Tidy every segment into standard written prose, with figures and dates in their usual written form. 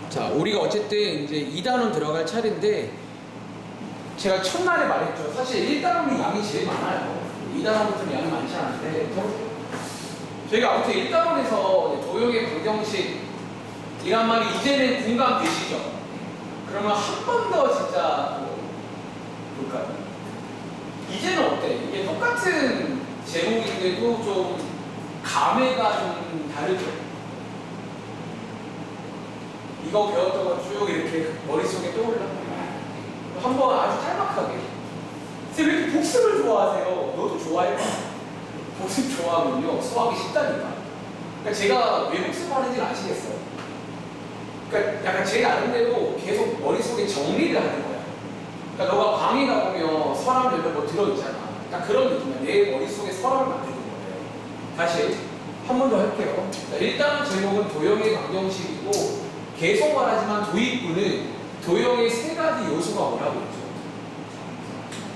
자, 우리가 어쨌든 이제 2단원 들어갈 차례인데, 제가 첫날에 말했죠. 사실 1단원이 양이 제일 많아요. 2단원부터는 양이 많지 않은데, 저희가 아무튼 1단원에서 도형의 방정식이란 말이 이제는 공감되시죠? 그러면 한 번 더 진짜 볼까요? 이제는 어때? 이게 똑같은 제목인데도 좀 감회가 좀 다르죠? 이거 배웠던 거 쭉 이렇게 머릿속에 떠올라. 한번 아주 짤막하게. 쌤, 왜 이렇게 복습을 좋아하세요? 너도 좋아해봐. 복습 좋아하면요, 수학이 쉽다니까. 그러니까 제가 왜 복습하는지 아시겠어요? 그러니까 약간 제 나름대로 계속 머릿속에 정리를 하는 거야. 그러니까 너가 방에 가보면 서랍 열면 뭐 들어있잖아. 그러니까 그런 느낌이야. 내 머릿속에 서랍을 만드는 거예요. 다시 한 번 더 할게요. 자, 일단 제목은 도형의 방정식이고, 계속 말하지만 도입부는 도형의 세 가지 요소가 뭐라고 했죠.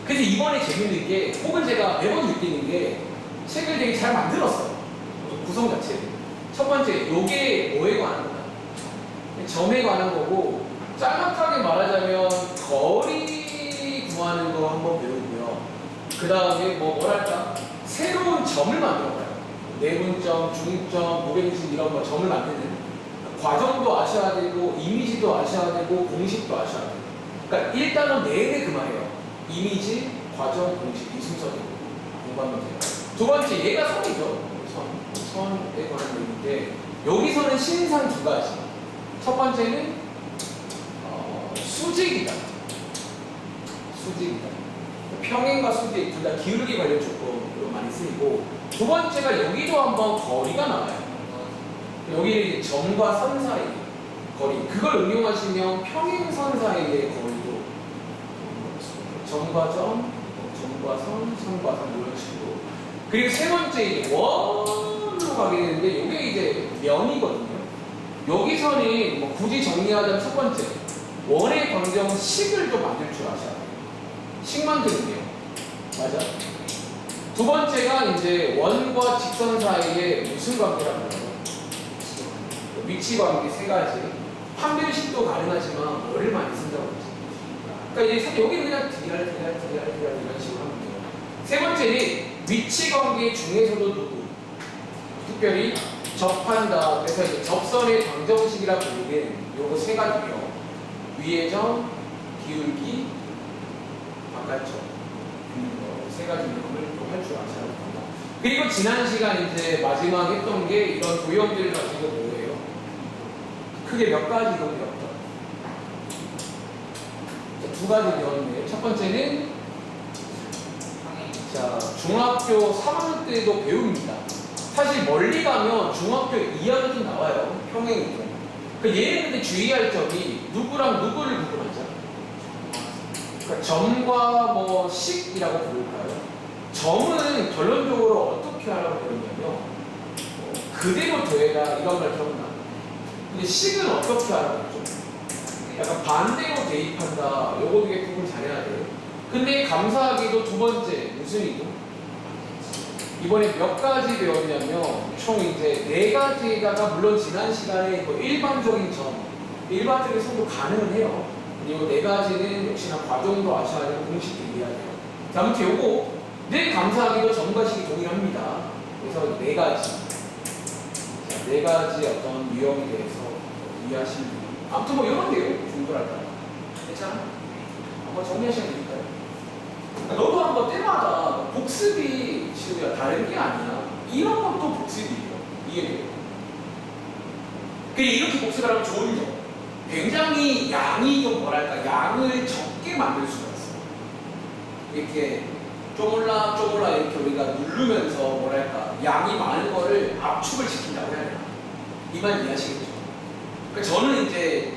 그래서 이번에 재밌는 게, 혹은 제가 매번 느끼는 게, 책을 되게 잘 만들었어요. 구성 자체를. 첫 번째, 요게 뭐에 관한 거다? 점에 관한 거고, 짤막하게 말하자면 거리 구하는 거 한번 배우고요. 그 다음에 뭐랄까, 새로운 점을 만들어봐요. 내분점, 중점, 무게중심 이런 거 점을 만드는 과정도 아셔야 되고, 이미지도 아셔야 되고, 공식도 아셔야 돼요. 그러니까 일단은 내내 그 말이에요. 이미지, 과정, 공식 이 순서대로 공부하면 돼요. 두 번째, 얘가 선이죠. 선에 관한 얘기인데, 여기서는 신상 두 가지. 첫 번째는 수직이다. 수직이다. 평행과 수직 둘 다 기울기 관련 조건으로 많이 쓰이고, 두 번째가 여기도 한번 거리가 나와요. 여기 점과 선 사이 거리, 그걸 응용하시면 평행선 사이의 거리도 점과 점, 점과 선, 선과 선 이런 식으로. 그리고 세 번째 원으로 가게 되는데, 이게 이제 면이거든요. 여기서는 뭐 굳이 정리하자면 첫 번째, 원의 방정식을 좀 만들 줄 아셔야 돼요. 식 만드는 게요. 맞아? 두 번째가 이제 원과 직선 사이에 무슨 관계라고 해요? 위치 관계 세 가지. 판별식도 가능하지만 뭐를 많이 쓴다고 그러지. 그러니까 이제 여기는 그냥 DR 이런 식으로 하면 돼요. 세 번째는 위치 관계 중에서도 누구? 특별히 접한다. 그래서 이제 접선의 방정식이라 부르는 요거 세 가지요. 위의 점, 기울기, 바깥쪽. 세 가지 이름을 또 할 줄 아셔야 됩니다. 그리고 지난 시간 이제 마지막 했던 게 이런 도형들을 가지고 뭐예요? 크게 몇 가지 도형이 없다. 두 가지 배웠네요. 첫 번째는 자, 중학교 3학년 때도 배웁니다. 사실 멀리 가면 중학교 2학년도 나와요. 평행이죠. 얘는 근데 주의할 점이 누구랑 누구를 구분하죠. 그러니까 점과 뭐 식이라고 부를까요? 점은 결론적으로 어떻게 하라고 배웠냐면 그대로 더해라 이런 말 기억나. 근데 식은 어떻게 하라고 했죠? 약간 반대로 대입한다. 요거 되게 구분 잘해야 돼요. 근데 감사하게도 두 번째 무슨 이도? 이번에 몇 가지 배웠냐면 총 이제 네 가지에다가 물론 지난 시간에 뭐 일반적인 점, 일반적인 성도 가능은 해요. 그리고 네 가지는 역시나 과정도 아셔야 되고 공식도 이해해야 돼요. 자, 아무튼 요거 네 감사하게도 점과 식이 동일합니다. 그래서 네 가지. 자, 네 가지 어떤 유형에 대해서 이해하시면 돼요. 아무튼 뭐 이런 내용 중요할까요? 괜찮아? 한번 정리하시면 되니까요. 너도 한번 때마다 복습이 지금 다른 게 아니야. 이런 것도 복습이에요. 이해돼요? 이렇게 복습을 하면 좋은 점. 굉장히 양이 좀 뭐랄까, 양을 적게 만들 수가 있어요. 이렇게 쪼물락 이렇게 우리가 누르면서 뭐랄까, 양이 많은 거를 압축을 시킨다고 해야 되나? 이 말 이해하시겠죠? 그러니까 저는 이제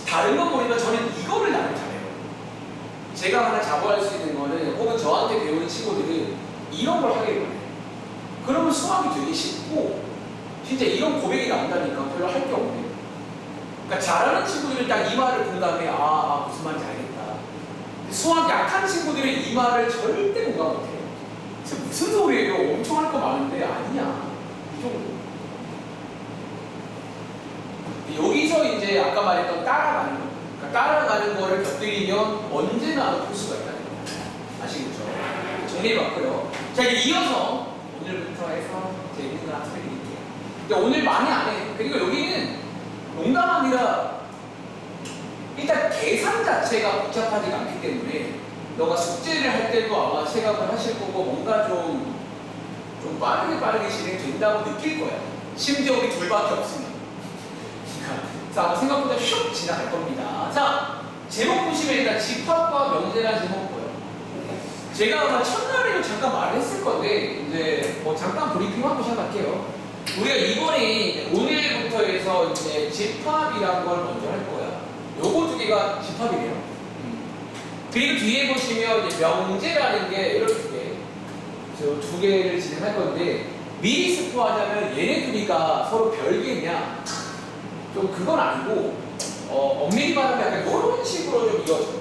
다른 건 모르지만 저는 이거를 나름 잘해요. 제가 하나 자부할 수 있는 거는, 혹은 저한테 배우는 친구들은 이런 걸 하길 원해요. 그러면 수학이 되게 쉽고 진짜 이런 고백이 나온다니까 별로 할 게 없네요. 그러니까 잘하는 친구들은 딱 이 말을 본 다음에 무슨 말인지 알겠다. 수학 약한 친구들은 이 말을 절대 공감 못해요. 무슨 소리예요? 엄청 할 거 많은데 아니야. 이 정도. 여기서 이제 아까 말했던 따라가는 거. 그러니까 따라가는 거를 곁들이면 언제나 풀 수가 있다는 거. 아시겠죠? 정리해봤고요. 자, 이제 이어서 오늘부터 해서 재밌는 거 하나 드릴게요. 근데 오늘 많이 안 해. 그리고 여기는 농담 아니라 일단 계산 자체가 복잡하지가 않기 때문에 너가 숙제를 할 때도 아마 생각을 하실 거고 뭔가 좀 빠르게 진행된다고 느낄 거야. 심지어 우리 둘밖에 없으면. 자, 생각보다 슉 지나갈 겁니다. 자, 제목 보시면 일단 집합과 명제라는 제목 보여요. 제가 아마 첫날에도 잠깐 말을 했을 건데 이제 뭐 잠깐 브리핑하고 시작할게요. 우리가 이번에 오늘부터 해서 이제 집합이라는 걸 먼저 할 거야. 요거 두 개가 집합이래요. 그리고 뒤에 보시면 이제 명제라는 게 이렇게 두 개를 진행할 건데 미리 스포하자면 얘네 둘이가 서로 별개냐? 좀 그건 아니고 엄밀히 말하면 약간 이런 식으로 좀 이어져요.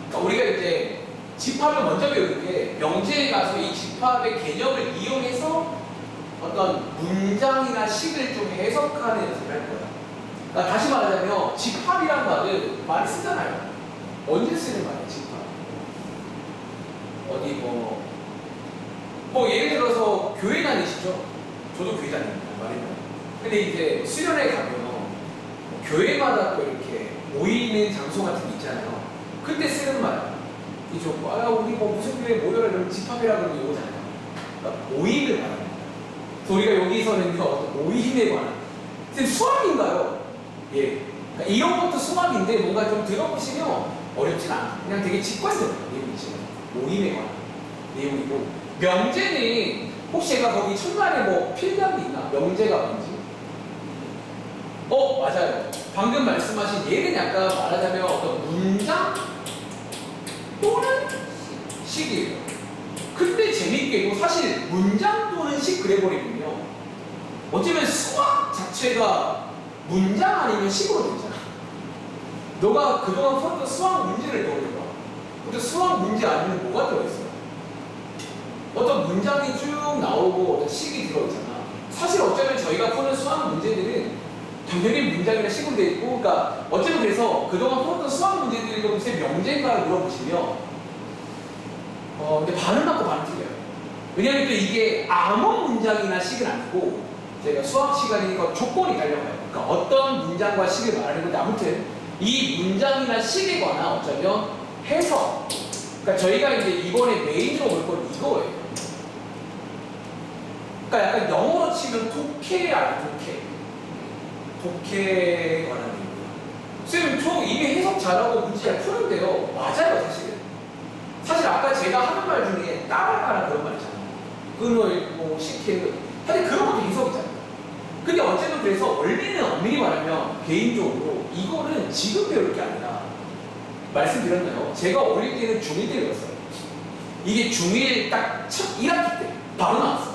그러니까 우리가 이제 집합을 먼저 배우는 게 명제에 가서 이 집합의 개념을 이용해서 어떤 문장이나 식을 좀 해석하는 연습을 할 거야. 그러니까 다시 말하자면 집합이란 말은 많이 쓰잖아요. 언제 쓰는 말이야, 집합? 어디 뭐 예를 들어서 교회 다니시죠? 저도 교회 다닙니다. 말이면. 근데 이제 수련회 가면 교회마다 또 이렇게 모이는 장소 같은 게 있잖아요. 그때 쓰는 말. 이죠. 우리 무슨 교회 모여라 이러면 집합이라 그러면 이거잖아요. 그러니까 모임을 말합니다. 그래서 우리가 여기서는요, 어떤 모임에 관한. 선생님 수학인가요? 예. 그러니까 이런 것도 수학인데 뭔가 좀 들어보시면 어렵진 않아. 그냥 되게 직관적인 내용이죠. 모임에 관한 내용이고. 명제는 혹시 제가 거기 첫날에 뭐 필기한 게 있나? 명제가 뭔지? 맞아요. 방금 말씀하신 얘는 약간 말하자면 어떤 문장 또는 식이에요. 근데 재밌게도 사실 문장 또는 식 그래버리면요. 어쩌면 수학 자체가 문장 아니면 식으로 되잖아. 너가 그동안 풀었던 수학 문제를 떠올려봐. 근데 수학 문제 아니면 뭐가 들어있어요? 어떤 문장이 쭉 나오고 어떤 식이 들어있잖아. 사실 어쩌면 저희가 푸는 수학 문제들은 당연히 문장이나 식으로 돼 있고, 그러니까 어쩌면 그래서 그동안 풀었던 수학 문제들이 무슨 명제인가를 물어보시면 근데 반은 맞고 반은 틀려요. 왜냐하면 또 이게 아무 문장이나 식은 아니고 제가 수학 시간이니까 조건이 달려가요. 그러니까 어떤 문장과 식을 말하는 건데 아무튼 이 문장이나 식에 관한 어쩌면 해석. 그러니까 저희가 이제 이번에 메인으로 볼 건 이거예요. 그러니까 약간 영어로 치면 독해 아니 독해에 관한 내용이에요. 선생님 저 이미 해석 잘하고 문제 잘 푸는데요. 맞아요 사실은. 사실 아까 제가 하는 말 중에 따라가라 그런 말 있잖아요. 끊어 시키는 사실 그런 것도 해석이잖아요. 근데 어쨌든 그래서 원래는 엄밀히 말하면 개인적으로 이거는 지금 배울 게 아니라 말씀드렸나요? 제가 어릴 때는 중1 때 배웠어요. 이게 중1 딱 첫 1학기 때 바로 나왔어요.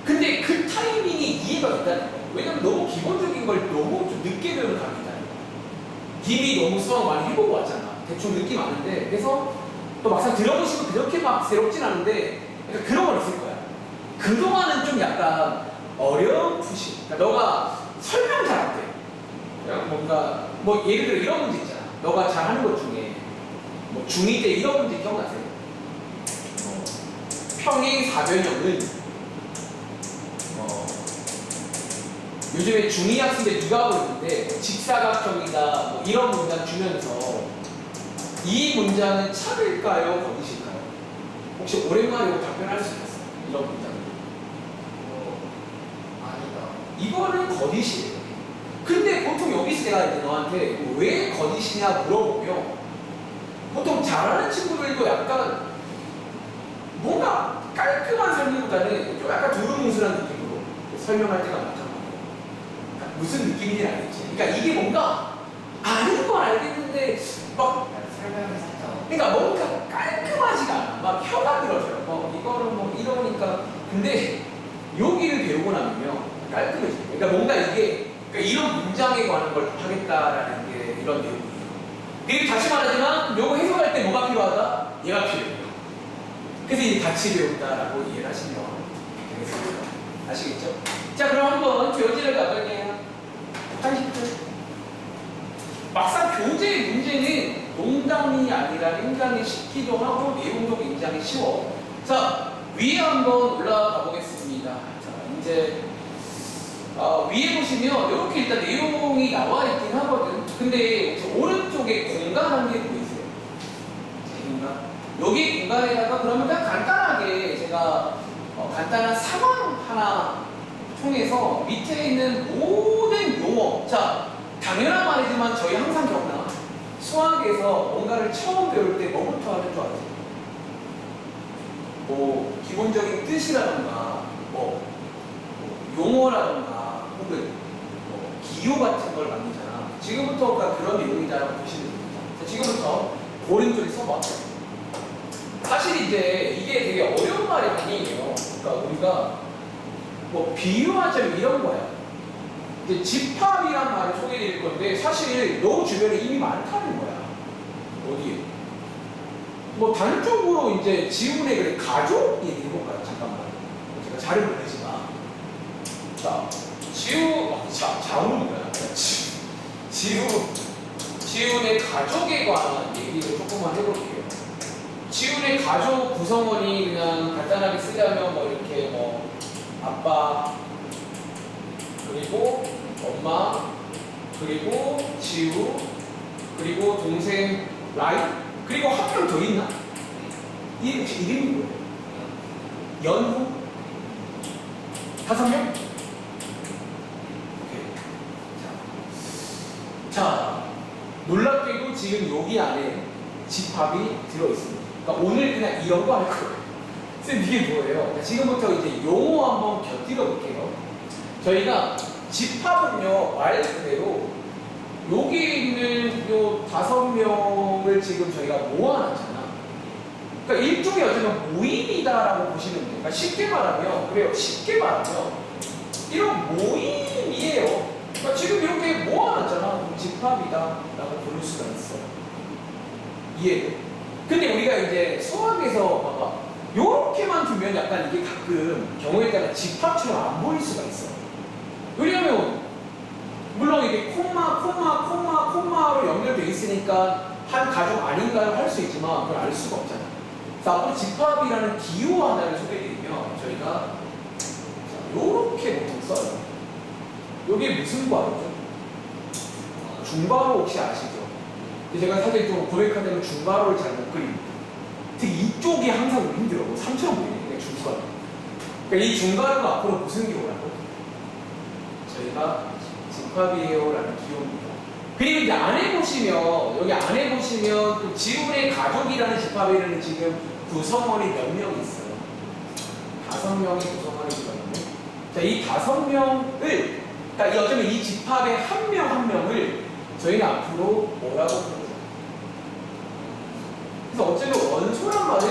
근데 그 타이밍이 이해가 된다는 거예요. 왜냐면 너무 기본적인 걸 너무 좀 늦게 배우는 감이 있다는 거예요. 이미 너무 수학 많이 해보고 왔잖아. 대충 느낌 아는데 그래서 또 막상 들어보시면 그렇게 막 새롭진 않은데 약간 그런 건 있을 거야. 그동안은 좀 약간 어렴풋이 그러니까 너가 설명 잘할 때 그냥 뭔가 뭐 예를 들어 이런 문제 있잖아. 너가 잘하는 것 중에 뭐 중2 때 이런 문제 기억나세요? 평행 사변형은 요즘에 중2 학생들 누가 보는데 직사각형이다 뭐 이런 문장 주면서 이 문장은 참일까요? 거짓일까요? 혹시 오랜만에 이거 답변할 수 있겠어요? 이런 문장 아니다. 이거는 거짓이에요. 근데 보통 여기서 내가 이제 너한테 왜 거짓이냐 물어보면 보통 잘하는 친구들도 약간 뭔가 깔끔한 설명보다는 좀 약간 두루뭉술한 느낌으로 설명할 때가 많단 말이에요. 무슨 느낌인지 알겠지? 그러니까 이게 뭔가 아는 건 알겠는데 막 설명을 살짝. 그러니까 뭔가 깔끔하지가 않아. 막 혀가 들어져요. 이거는 뭐 이러니까 근데 여기를 배우고 나면요 깔끔해져요. 그러니까 뭔가 이게 그러니까 이런 문장에 관한 걸 하겠다라는 게 이런 내용이에요. 그리고 다시 말하지만 요거 해석할 때 뭐가 필요하다? 얘가 필요해요. 그래서 이제 같이 배운다라고 이해를 하시면 되겠습니다. 아시겠죠? 자 그럼 한번 교재를 가볼게요. 80분 교재 문제는 농담이 아니라 굉장히 쉽기도 하고 내용도 굉장히 쉬워. 자, 위에 한번 올라가 보겠습니다. 자, 이제 위에 보시면 이렇게 일단 내용이 나와 있긴 하거든. 근데 오른쪽에 공간한 게 보이세요? 공간. 여기 공간에다가 그러면 그냥 간단하게 제가 간단한 상황 하나 통해서 밑에 있는 모든 용어. 자, 당연한 말이지만 저희 항상 기억나. 수학에서 뭔가를 처음 배울 때 뭐부터 하는 줄 알아요? 뭐 기본적인 뜻이라던가 용어라던가 혹은 기호 같은 걸 만들잖아. 지금부터가 그런 내용이다라고 보시면 됩니다. 자, 지금부터 오른쪽에 써봐. 사실 이제 이게 되게 어려운 말이 아니에요. 그러니까 우리가 뭐 비유하자면 이런 거야. 이제 집합이란 말을 소개해드릴 건데 사실 너 주변에 이미 많다는 거야. 어디에? 뭐 단적으로 이제 지훈의 그래 가족 얘기해볼까요? 잠깐만. 제가 자료 보내지마. 자, 자훈은 뭐야? 지훈의 가족에 관한 얘기를 조금만 해볼게요. 지훈의 가족 구성원이 그냥 간단하게 쓰자면 뭐 이렇게 뭐 아빠 그리고 엄마 그리고 지우 그리고 동생 라이 그리고 한 명 더 있나? 이 혹시 이름이 뭐예요? 연호? 5명? 오케이. 자, 놀랍게도 지금 여기 안에 집합이 들어있습니다. 그러니까 오늘 그냥 이런 거 할 거예요. 쌤 이게 뭐예요? 지금부터 이제 용어 한번 곁들여 볼게요. 저희가 집합은요 말 그대로 여기 있는 요 5명을 지금 저희가 모아놨잖아. 그러니까 일종의 어쩌면 모임이다라고 보시면 돼요. 그러니까 쉽게 말하면 그래요. 쉽게 말하면 이런 모임이에요. 그러니까 지금 이렇게 모아놨잖아. 그럼 집합이다라고 부를 수가 있어요. 이해돼? 근데 우리가 이제 수학에서 봐봐. 요렇게만 두면 약간 이게 가끔 경우에 따라 집합처럼 안 보일 수가 있어. 왜냐면 물론 이게 콤마로 연결되어 있으니까 한 가족 아닌가요? 할 수 있지만 그걸 알 수가 없잖아. 자, 앞으로 집합이라는 기호 하나를 소개해드리면 저희가 요렇게 보통 써요. 이게 무슨 괄호죠? 중괄호 혹시 아시죠? 제가 사실 좀 고백하자면 중괄호를 잘 못 그립니다. 특히 이쪽이 항상 힘들어. 3처럼 보이네. 중괄호. 그러니까 이 중괄호가 앞으로 무슨 기호라고? 저희가 집합이에요라는 기호입니다. 그리고 이제 안에 보시면 여기 안에 보시면 또 지훈의 가족이라는 집합에는 지금 구성원이 몇 명이 있어요? 5명의 구성원이 있거든요. 자, 이 5명을 그러니까 어쩌면 이 집합의 한 명 한 명을 저희는 앞으로 뭐라고 부르죠? 그래서 어쩌면 원소란 말은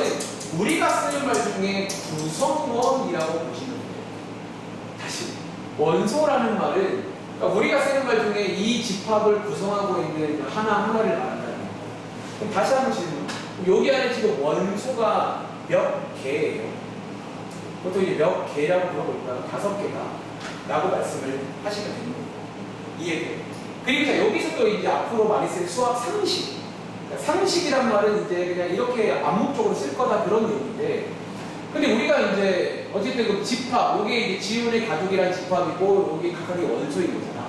우리가 쓰는 말 중에 구성원이라고 보시면 돼요. 다시 원소라는 말은 그러니까 우리가 쓰는 말 중에 이 집합을 구성하고 있는 하나하나를 말한다는 거예요. 그럼 다시 한번 질문. 여기 안에 지금 원소가 몇 개예요? 보통 이제 몇 개라고 물어볼까요? 5개다 라고 말씀을 하시면 되는 거예요. 이해돼요? 그리고 자, 여기서 또 이제 앞으로 많이 쓸 수학 상식. 그러니까 상식이란 말은 이제 그냥 이렇게 암묵적으로 쓸 거다 그런 얘기인데, 근데 우리가 이제 어쨌든 그 집합, 요게 이제 지훈의 가족이라는 집합이고, 여기 각각의 원소인 거잖아.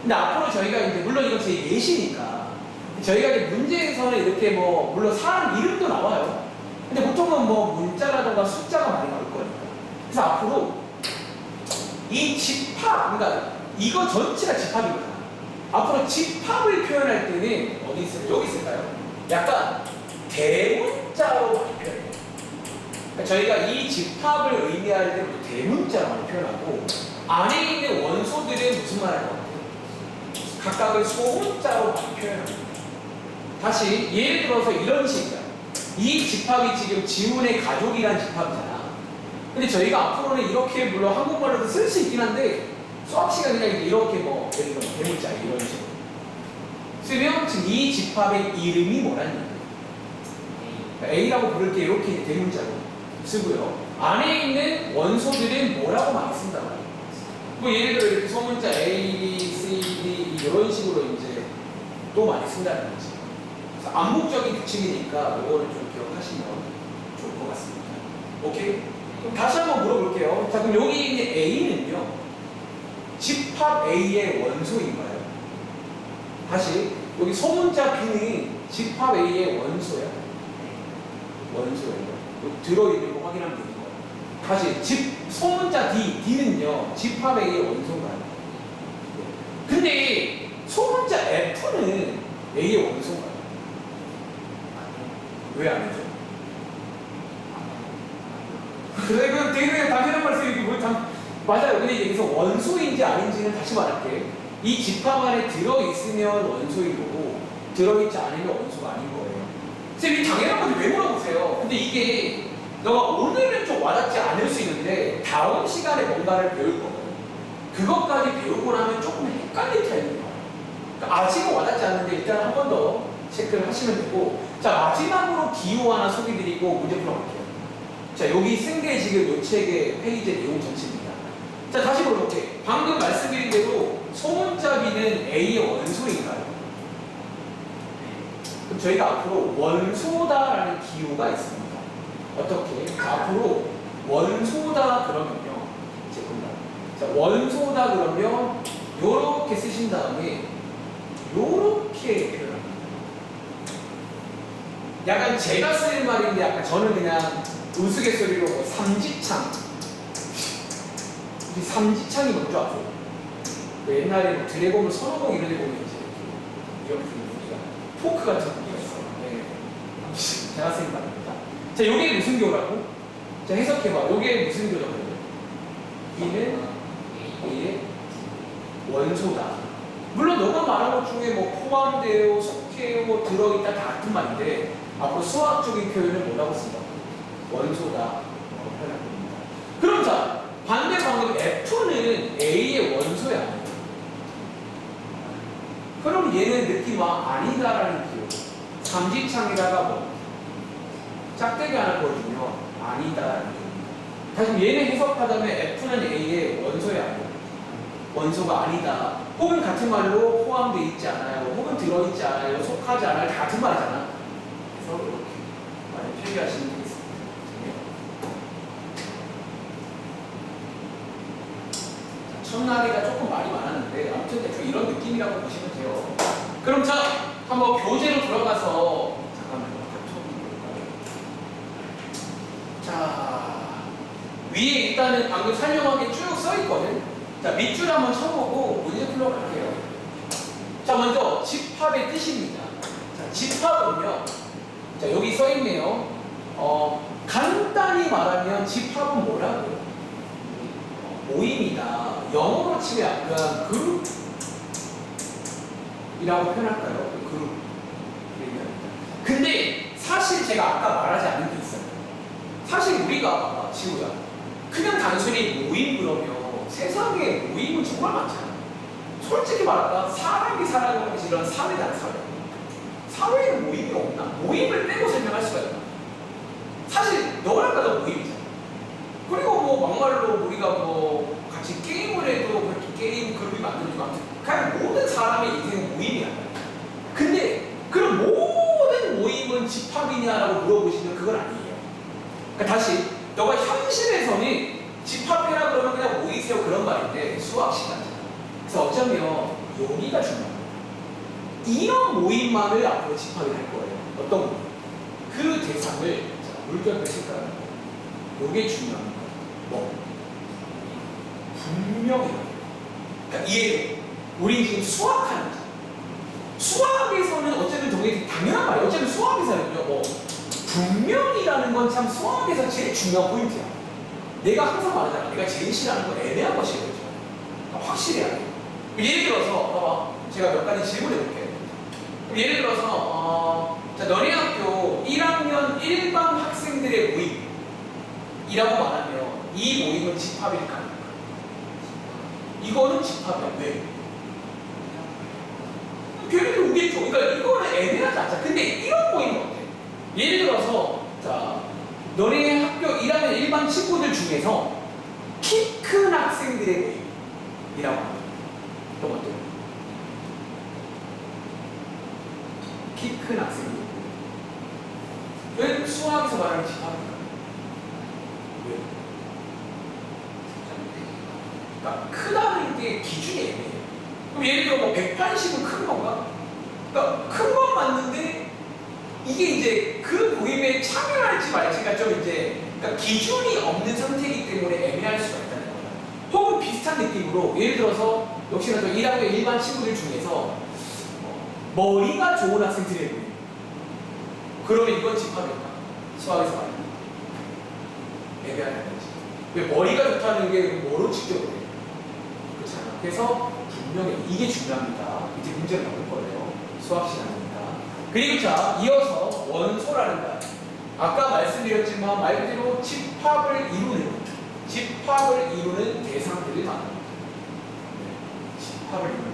근데 앞으로 저희가 이제 물론 이건 제 예시니까 저희가 이제 문제에서는 이렇게 뭐 물론 사람 이름도 나와요. 근데 보통은 뭐 문자라던가 숫자가 많이 나올 거니까. 그래서 앞으로 이 집합, 그러니까 이거 전체가 집합이거든요. 앞으로 집합을 표현할 때는 어디 있어요? 여기 있을까요? 약간 대문자로 많이 표현해요. 그러니까 저희가 이 집합을 의미할 때는 대문자로 많이 표현하고, 안에 있는 원소들은 무슨 말 할 것 같아요? 각각을 소문자로 많이 표현합니다. 다시 예를 들어서 이런 식이야. 이 집합이 지금 지훈의 가족이란 집합이잖아. 근데 저희가 앞으로는 이렇게 물론 한국말로도 쓸 수 있긴 한데 수학 시간에 그냥 이렇게 뭐 예를 들어 대문자 이런 식으로 쓰면 지금 이 집합의 이름이 뭐라는 얘기예요. A라고 부를 때 이렇게 대문자로 쓰고요. 안에 있는 원소들은 뭐라고 많이 쓴단 말이에요. 뭐 예를 들어 이렇게 소문자 A, B, C, D 이런 식으로 이제 또 많이 쓴다는 거지. 그래서 암묵적인 규칙이니까 이거를 좀 기억하시면 좋을 것 같습니다. 오케이? 그럼 다시 한번 물어볼게요. 자, 그럼 여기 있는 A는요, 집합 A의 원소인가요? 다시, 여기 소문자 B는 집합 A의 원소야? 원소예요. 들어있는 거 확인하면 되는 거예요. 다시, 소문자 D는요, 집합 A의 원소인가요? 근데, 소문자 F는 A의 원소인가요? 왜 아니죠? 그래, 그 되게 당연한 말씀이고, 뭐, 맞아요. 근데 여기서 원소인지 아닌지는 다시 말할게. 이 집합 안에 들어있으면 원소인 거고, 들어있지 않으면 원소가 아닌 거예요. 선생님, 당연한 건데 왜 물어보세요? 근데 이게, 너가 오늘은 좀 와닿지 않을 수 있는데, 다음 시간에 뭔가를 배울 거거든. 그것까지 배우고 나면 조금 헷갈릴 타입인 거예요. 그러니까 아직은 와닿지 않는데, 일단 한 번 더 체크를 하시면 되고, 자, 마지막으로 기호 하나 소개드리고 문제 풀어볼게요. 자, 여기 쓴 게 지금 요 책의 페이지 내용 전체입니다. 자, 다시 물어볼게. 방금 말씀드린 대로 소문자 B는 A의 원소인가요? 그럼 저희가 앞으로 원소다라는 기호가 있습니다. 어떻게? 자, 앞으로 원소다 그러면요. 이제 본다. 자, 원소다 그러면 요렇게 쓰신 다음에 요렇게 표현합니다. 약간 제가 쓰는 말인데 약간 저는 그냥 우스갯소리로 삼지창. 이 삼지창이 뭔지 아세요? 그 옛날에 뭐 드래곤을 선호공 이런 데 보면 이제 이렇게 무기가 포크 같은 무기가 있어요. 네. 제가 쓰는 말입니다. 자, 요게 무슨 교라고? 자, 해석해봐. 요게 무슨 교라고? B는 A의 원소다. 물론 너가 말한 것 중에 뭐 포함되어, 속해요, 뭐 들어있다 다 같은 말인데 앞으로 수학적인 표현을 뭐라고 쓴다? 원소다. 표현할 겁니다. 그럼 자, 반대 방금 F는 A의 원소야 아니야? 그럼 얘는 느낌 와 아니다라는 기호. 삼지창에다가 뭐 짝대기 하나 보여주면 아니다라는 기호입니다. 다시 얘는 해석하자면 F는 A의 원소야 아니야? 원소가 아니다. 혹은 같은 말로 포함되어 있지 않아요. 혹은 들어있지 않아요. 속하지 않아요. 다 같은 말이잖아. 그래서 이렇게 많이 표기하시면 되겠습니다. 첫날이가 조금 말이 많았는데 아무튼 대충 이런 느낌이라고 보시면 돼요. 그럼 자, 한번 교재로 들어가서 잠깐만요. 자, 위에 일단은 방금 설명한 게 쭉 써있거든. 자, 밑줄 한번 쳐보고 문제 풀어갈게요. 자, 먼저 집합의 뜻입니다. 자, 집합은요. 자, 여기 써있네요. 간단히 말하면 집합은 뭐라고요? 모임이다. 영어로 치면 약간 그룹이라고 표현할까요? 그룹. 근데 사실 제가 아까 말하지 않은 게 있어요. 사실 우리가 지구야 그냥 단순히 모임 그러면 세상에 모임은 정말 많잖아. 솔직히 말할까? 사람이 살아가는 것이 이런 사회잖아, 사회. 사회에는 모임이 없나? 모임을 빼고 설명할 수가 있나? 사실 너랑 나도 모임이잖아. 그리고 뭐 막말로 우리가 뭐 같이 게임을 해도 그렇게 게임 그룹이 만들어지고 아무튼 그냥 모든 사람의 인생은 모임이야. 근데 그럼 모든 모임은 집합이냐라고 물어보시면 그건 아니에요. 그러니까 다시 너가 현실에서는 집합해라 그러면 그냥 모이세요 그런 말인데 수학 시간이잖아. 그래서 어쩌면 여기가 중요한 거예요. 이런 모임만을 앞으로 집합이 할 거예요. 어떤 모임? 그 대상을 자, 물결 뺐을까요? 요게 중요한 거예요. 뭐? 분명히. 그러니까 이해해요. 우리 지금 수학하는 거잖아. 수학에서는 어쩌면 되게 당연한 말이에요. 어쩌면 수학에서는요, 뭐, 분명이라는 건 참 수학에서 제일 중요한 포인트야. 내가 항상 말하잖아. 내가 제일 싫어하는 건 애매한 것이에요. 그러니까 확실해야 돼. 예를 들어서, 봐봐. 제가 몇 가지 질문해 볼게요. 예를 들어서, 자, 너네 학교 1학년 일반 학생들의 모임이라고 말하면 이 모임은 집합일까? 이거는 집합이야. 왜? 걔네들 오겠죠. 그러니까 이거는 애매하지 않잖아. 근데 이런 모임은 어때? 예를 들어서, 자, 너네 학교 1학년 일반 친구들 중에서 키 큰 학생들의 모임이라고 합니다. 또 어때요? 키 큰 학생도 있고. 왜 수학에서 말하는 집합인가? 왜? 그러니까 크다는 게 기준이 애매해요. 그럼 예를 들어 뭐 180은 큰 건가? 그러니까 큰 건 맞는데 이게 이제 그 모임에 참여할지 말지가 좀 이제 그러니까 기준이 없는 상태이기 때문에 애매할 수가 있다는 거예요. 혹은 비슷한 느낌으로 예를 들어서 역시나 저 1학년 일반 친구들 중에서 머리가 좋은 학생들이 보여요. 그러면 이건 집합일까? 수학에서 말하는 애매한 거지. 왜 머리가 좋다는 게 뭐로 직접을 해요? 그렇잖아. 그래서 분명히 이게 중요합니다. 이제 문제를 나올 거예요. 수학 시간입니다. 그리고 자, 이어서 원소라는 말. 아까 말씀드렸지만 말 그대로 집합을 이루는 대상들을 말합니다. 집합을 이루는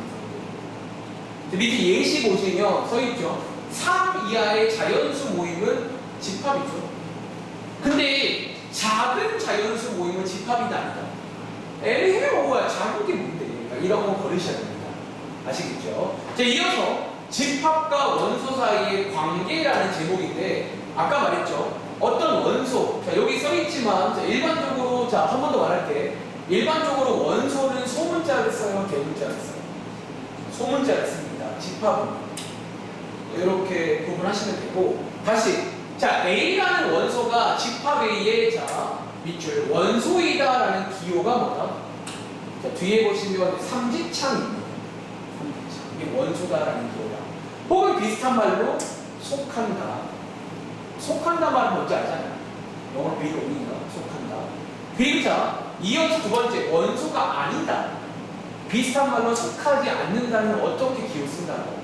대상들. 밑에 예시 보시면 써있죠. 3 이하의 자연수 모임은 집합이죠. 근데 작은 자연수 모임은 집합이다 아니다. 애매해요. 작은 게 뭔데? 이런 거 버리셔야 됩니다. 아시겠죠? 자, 이어서 집합과 원소 사이의 관계라는 제목인데 아까 말했죠. 어떤 원소, 자 여기 써있지만 자, 일반적으로 자 한 번 더 말할게. 일반적으로 원소는 소문자를 써요, 대문자를 써요. 소문자를 씁니다. 집합은 이렇게 구분하시면 되고 다시 자 A라는 원소가 집합 A의 자 밑줄 원소이다라는 기호가 뭐다? 자, 뒤에 보시면 삼지창이 있네요. 삼지창. 이게 원소다라는 기호다. 혹은 비슷한 말로 속한다. 속한다 말은 뭔지 알잖아요. 영어로 belong인가? 속한다. 그리고 자, 이어서 두 번째 원소가 아니다. 비슷한 말로 속하지 않는다는 어떻게 기호 쓴다고?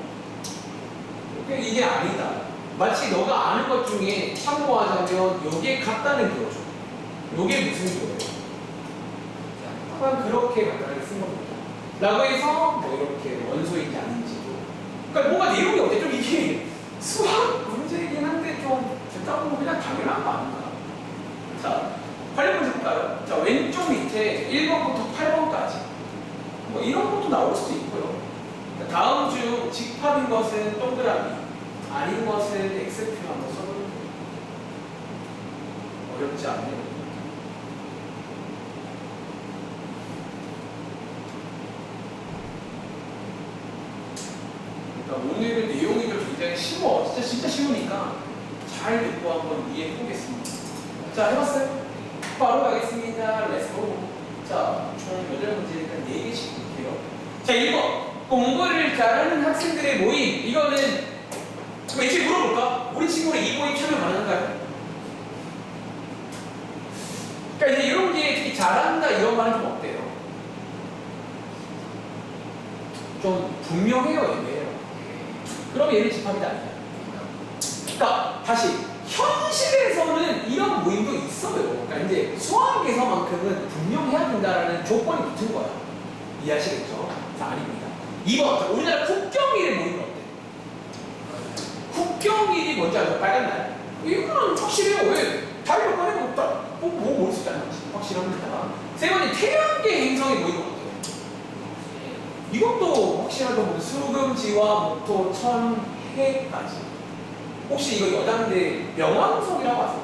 이게 아니다. 마치 너가 아는 것 중에 참고하자면 요게 같다는 기호죠. 요게 무슨 기호예요? 약간 그렇게 간단하게 쓴 겁니다. 라고 해서 뭐 이렇게 원소인지 아닌지도. 그러니까 뭔가 내용이 어때? 좀 이게 수학 문제이긴 한데 좀 듣다 보면 그냥 당연한 거 아닌가? 자, 활용 문제 볼까요? 자, 왼쪽 밑에 1번부터 8번까지 뭐 이런 것도 나올 수도 있고요. 다음 중 집합인 것은 동그라미, 아닌 것은 X표 한번 써볼게요. 어렵지 않네요. 그러니까 오늘은 내용이 좀 굉장히 쉬워. 진짜 쉬우니까 잘 듣고 한번 이해해 보겠습니다. 자, 해봤어요? 바로 가겠습니다. 렛츠고. 자, 총 8문제니까 4개씩 볼게요. 자, 1번. 공부를 잘하는 학생들의 모임. 이거는 왠지 물어볼까? 우리 친구는 이 모임 참여 가능한가요? 그러니까 이제 이런 게 특히 잘한다 이런 말은 좀 어때요? 좀 분명해요, 애매해요. 그럼 얘는 집합이다 아니야. 그러니까 다시 현실에서는 이런 모임도 있어요. 그러니까 이제 수학에서만큼은 분명해야 된다라는 조건이 붙은 거야. 이해하시겠죠? 자, 아닙니다. 2번. 우리나라 국경일의 모임은 어때? 국경일이 뭔지 알죠? 빨간 날. 이거는 확실해요. 왜? 달력 꺼내면 없다. 뭘 쓰지 않는지 확실합니다. 세 번째, 태양계 행성의 모임은 어때요? 이것도 확실하죠. 수금지와 목토, 천, 해까지. 혹시 이거 여자인데 명왕성이라고 아세요?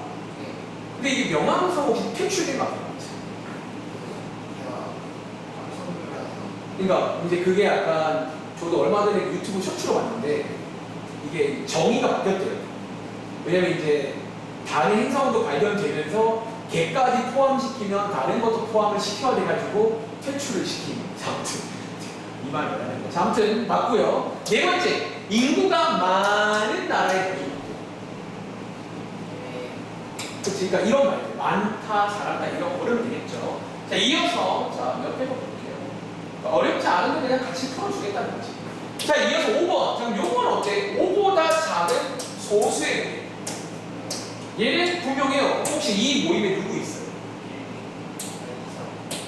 근데 이게 명왕성 혹시 퇴출된 거 아세요? 그러니까 이제 그게 약간 저도 얼마 전에 유튜브 쇼츠로 봤는데 이게 정의가 바뀌었대요. 왜냐면 이제 다른 행성도 발견되면서 개까지 포함시키면 다른 것도 포함을 시켜야 돼가지고 퇴출을 시키는. 아무튼 이 말이라는 거. 아무튼 맞고요. 네 번째, 인구가 많은 나라의 모임. 그치? 그러니까 이런 말들 많다, 잘한다 이런 거 어려면 되겠죠. 자, 이어서 자 몇 개 더 볼게요. 어렵지 않은데 그냥 같이 풀어주겠다는 거지. 자, 이어서 5번. 그럼 요건 어때? 5보다 작은 소수의 모임. 얘는 분명해요. 혹시 이 모임에 누구 있어요?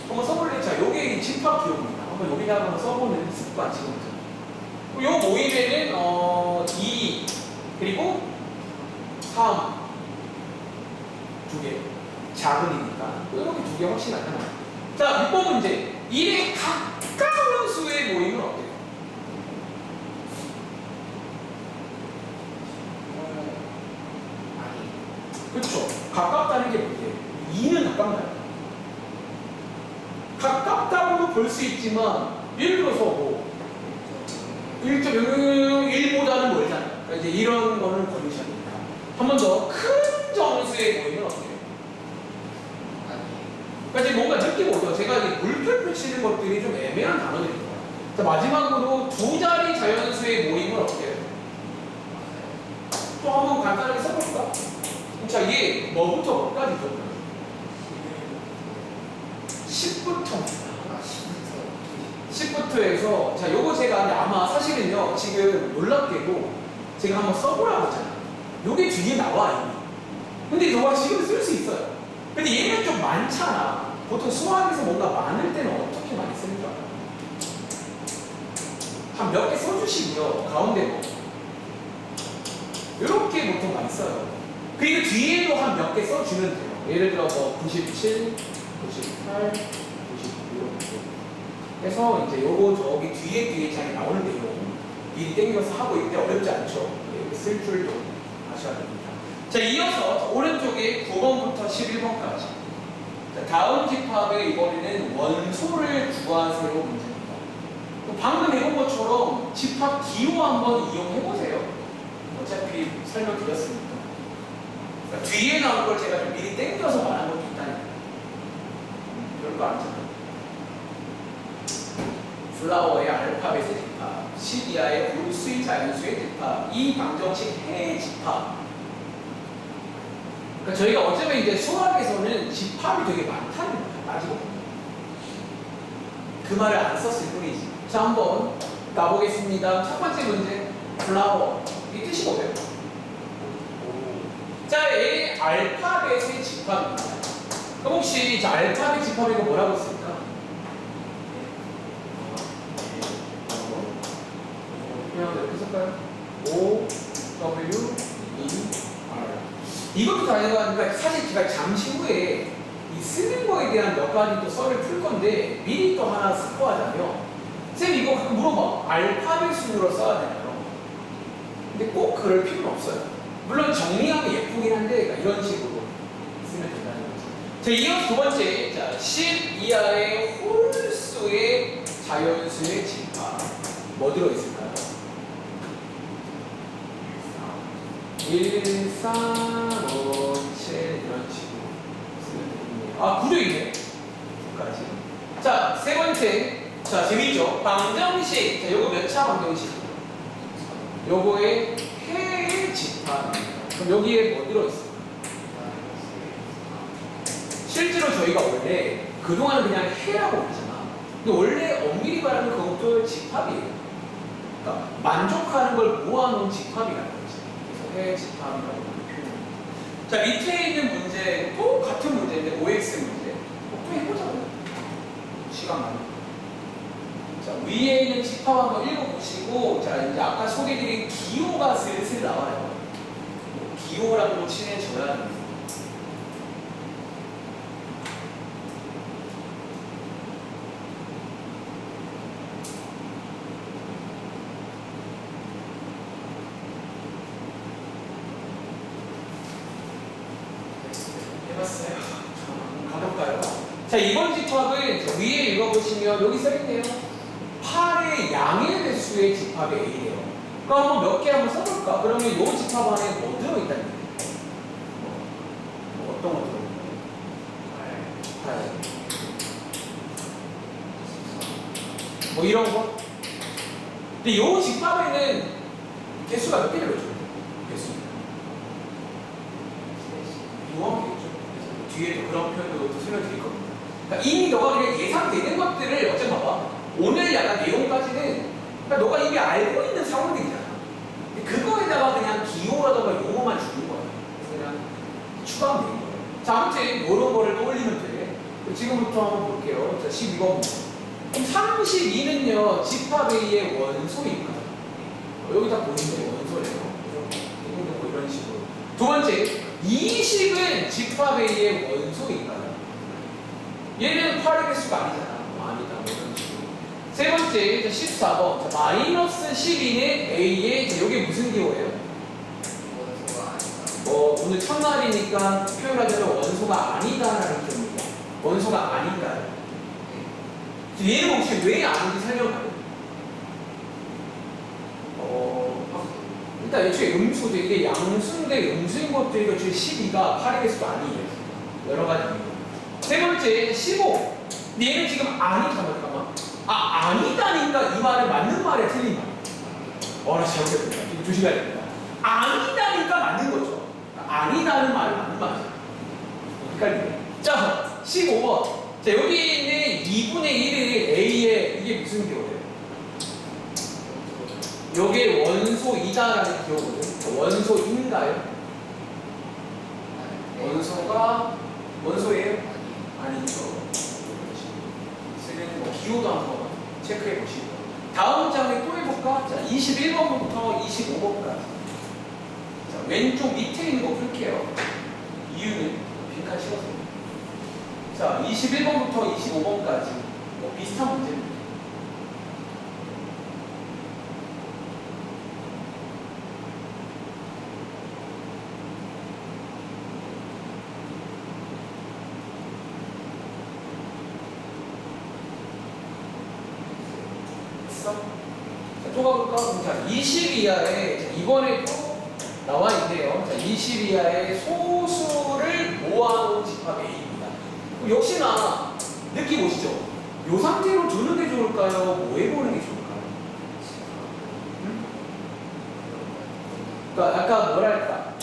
한번 써볼래? 자, 요게 집합 기호입니다. 한번 여기다가 한번 써보는 습관 지금부터. 요 모임에는 2 그리고 3 두 개. 작은이니까 이렇게 두 개 훨씬 나타나요. 자, 6번 문제. 1에 가까운 수의 모임은 어때요? 그렇죠. 가깝다는 게 뭐예요? 2는 가깝나요? 가깝다고도 볼 수 있지만 예를 들어서 뭐 1.001보다는 멀잖아요. 그러니까 이제 이런 거는 걸리셔야 됩니다. 한 번 더 큰 정수의 모임은 어때요? 그러니까 이제 뭔가 느낌 오죠. 제가 이 물결 치는 것들이 좀 애매한 단어들입니다. 자, 마지막으로 두 자리 자연수의 모임을 어떻게 해요? 또 한번 간단하게 써볼까? 자, 이게 뭐부터 뭐까지죠? 10부터입니다. 10부터 해서, 자, 요거 제가 아마 사실은요, 지금 놀랍게도 제가 한번 써보라고 했잖아요. 요게 뒤에 나와, 이미. 근데 너가 지금 쓸 수 있어요. 근데 얘는 좀 많잖아. 보통 수학에서 뭔가 많을 때는 어떻게 많이 쓰는 줄 알아요? 한 몇 개 써주시고요. 가운데 뭐. 이렇게 보통 많이 써요. 그리고 뒤에도 한 몇 개 써주면 돼요. 예를 들어 뭐 97, 98, 99 이렇게 해서 이제 요거 저기 뒤에 잘 나오는 내용 미리 땡겨서 하고 있는데 어렵지 않죠? 네, 쓸 줄도 아셔야 됩니다. 자, 이어서 오른쪽에 9번부터 11번까지. 자, 다음 집합에 이번에는 원소를 구하세요 문제입니다. 방금 해본 것처럼 집합 기호 한번 이용해보세요. 어차피 설명드렸으니까. 그러니까 뒤에 나온 걸 제가 좀 미리 땡겨서 말한 것도 있다니까. 별거 아니잖아요. 플라워의 알파벳의 집합, 시리아의 홀수의 자연수의 집합, 이 방정식 해의 집합. 그러니까 저희가 어쩌면 이제 수학에서는 집합이 되게 많다는 거예요. 따지고 보면. 그 말을 안 썼을 뿐이지. 자, 한번 가보겠습니다. 첫 번째 문제. 플라워. 이 뜻이 뭐예요? 자, A 알파벳의 집합입니다. 그럼 혹시 알파벳 집합이고 뭐라고 했습니까? 그냥 이렇게 쓸까요? O, W, E, R. 이것도 다양하니까 사실 제가 잠시 후에 이 쓰는 거에 대한 몇 가지 또 썰을 풀 건데 미리 또 하나 스포하자면 쌤 이거 가끔 물어봐. 알파벳 순으로 써야 되나요? 근데 꼭 그럴 필요는 없어요. 물론 정리하면 예쁘긴 한데 그러니까 이런 식으로 쓰면 된다는 거죠. 자, 이어서 두 번째. 자, 10 이하의 홀수의 자연수의 집합. 뭐 들어있을까요? 1, 4, 5, 7 이런 식으로 쓰면 되겠네요. 아, 구조 있네. 9까지. 자, 세 번째. 자, 재밌죠? 방정식. 자, 요거 몇 차 방정식? 요거의 해의 집합입니다. 그럼 여기에 뭐 들어있어요? 실제로 저희가 원래 그동안은 그냥 해라고 그러잖아. 근데 원래 엄밀히 말하면 그것도 집합이에요. 그러니까 만족하는 걸 모아놓은 집합이라는 거지. 그래서 해의 집합이라고 표현합니다. 자, 밑에 있는 문제 또 같은 문제인데 OX 문제. 또 해보자고요. 시간 많이. 자, 위에 있는 집합 한번 읽어보시고, 자, 이제 아까 소개드린 기호가 슬슬 나와요. 기호랑도 친해져야 됩니다. 해봤어요. 가볼까요? 자, 이번 집합은 위에 읽어보시면 여기 써있네요. 8의 양의 배수의 집합이 A예요. 그럼 한번 몇 개 한번 써볼까? 그러면 이 집합 안에 뭐 들어있다는 거예요? 뭐 어떤 거 들어있나요? 8. 뭐 이런 거? 근데 이 집합에는 개수가 몇 개를 넣어줘요? 개수. 유형이겠죠. 뒤에도 그런 표현도 또 설명드릴 겁니다. 그러니까 이미 너가 그냥 예상되는 것들을 어째 봐봐. 오늘 약간 내용까지는 그러니까 너가 이미 알고 있는 상황들이잖아. 그거에다가 그냥 기호라던가 용어만 주는 거야. 그래서 그냥 추가하면 되는 거예요. 자, 아무튼 이런 거를 떠올리면 돼. 지금부터 한번 볼게요. 자, 12번. 그럼 32는요 집합 A의 원소입니다. 여기다 보이는 원소예요. 뭐 이런 식으로. 두 번째, 20은 집합 A의 원소인가요? 얘는 8의 개수가 아니잖아. 아니다. 뭐 이런 식으로. 세 번째, 14번. 자, 마이너스 12는 A의, 이게 무슨 기호예요? 뭐, 오늘 첫날이니까 표현하자면 원소가 아니다라는 표현입니다. 원소가 아닌가요? 얘는 혹시 왜 아닌지 설명하요? 일단 애초에 음수도 이게 양수인데 음수인 것도 이거 애초에 12가 8의 개수도 아니에요. 여러 가지 이유. 세 번째 15. 근데 얘는 지금 잠깐만. 아니다니까 이 말은 맞는 말이야, 틀린 말. 나 잘못했다. 이거 조심해야 됩니다. 아니다니까 맞는 거죠. 아니다는 말은 맞는 말이죠. 헷갈리네. 자, 15번. 자, 여기 있는 2분의 1의 A에 이게 무슨 기호예요? 요게 원소이다라는 기호거든. 원소인가요? 원소가 원소예요? 아니죠. 뭐 기호도 한번 체크해 보시고 다음 장에 또 해볼까? 자, 21번부터 25번까지. 자, 왼쪽 밑에 있는 거 풀게요. 이유는 빈칸 씌워서. 자, 21번부터 25번까지 뭐 비슷한 문제입니다. 자, 또 가볼까? 자, 20 이하에 이번에 또 나와 있네요. 자, 20 이하의 소수를 모아놓은 집합 A입니다. 역시나 느낌 오시죠? 이 상태로 두는 게 좋을까요? 뭐 해보는 게 좋을까요? 그러니까 약간 뭐랄까,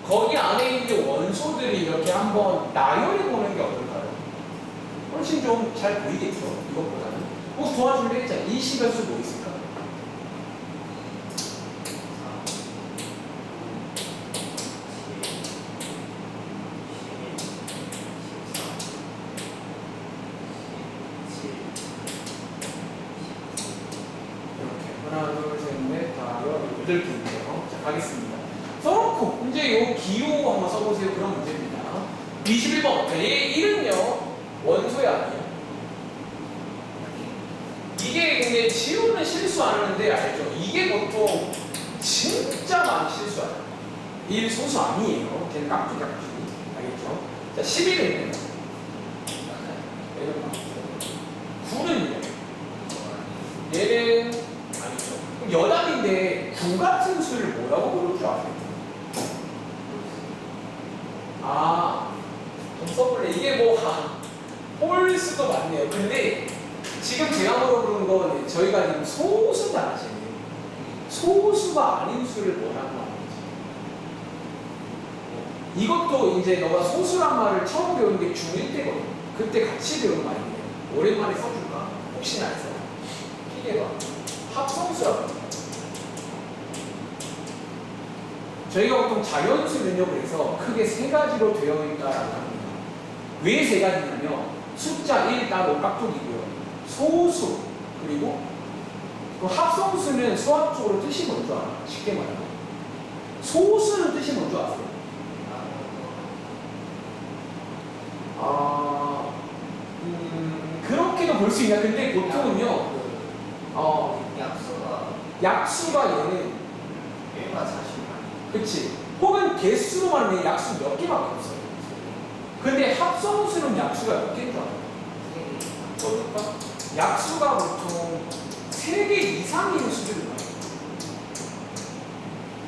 거기 안에 있는 원소들이 이렇게 한번 나열해 보는 게 어떨까요? 훨씬 좀 잘 보이겠죠? 이것보다는. 혹시 도와줄래? 자, 20의 수 뭐 있을까? 하나, 둘, 셋, 넷, 다, 여덟 개 있네요. 자, 가겠습니다. 써놓고, 이제 요 기호 한번 써보세요. 그런 문제입니다. 21번. 자, 얘 1은요, 원소야, 아니에요? 이게 근데 지우는 실수 안 하는데 알죠? 이게 보통 진짜 많이 실수하죠. 1 소수 아니에요. 걔는 깍두기. 알겠죠? 자, 11은요. 9는요. 얘는 아니죠. 그럼 여담인데 9 같은 수를 뭐라고 부를 줄 아세요? 좀 써볼래. 이게 뭐 홀수도 많네요. 근데 지금 제가 물어보는 건 저희가 지금 소수다 지금 소수가 아닌 수를 뭐라고 하는 거지. 이것도 이제 너가 소수란 말을 처음 배우는 게 중1 때거든. 그때 같이 배우는 말이에요. 오랜만에 써줄까? 혹시나 해서 피해봐. 합성수라고 합니다. 저희가 보통 자연수 면역을 해서 크게 3가지로 되어 있다라고 합니다. 왜 3가지냐면 숫자 1 따로 깍두기고요. 소수 그리고 그 합성수는 수학적으로 뜻이 뭔지 알아? 쉽게 말하면 소수는 뜻이 뭔지 아세요? 그렇게도 볼 수 있냐? 근데 보통은요 약수가 얘는 얘가 40만. 그치? 혹은 개수로만 내 약수 몇 개밖에 없어요. 근데 합성수는 약수가 몇 개인 줄 알아요? 어떨까? 약수가 보통 3개 이상인 수들을 봐요.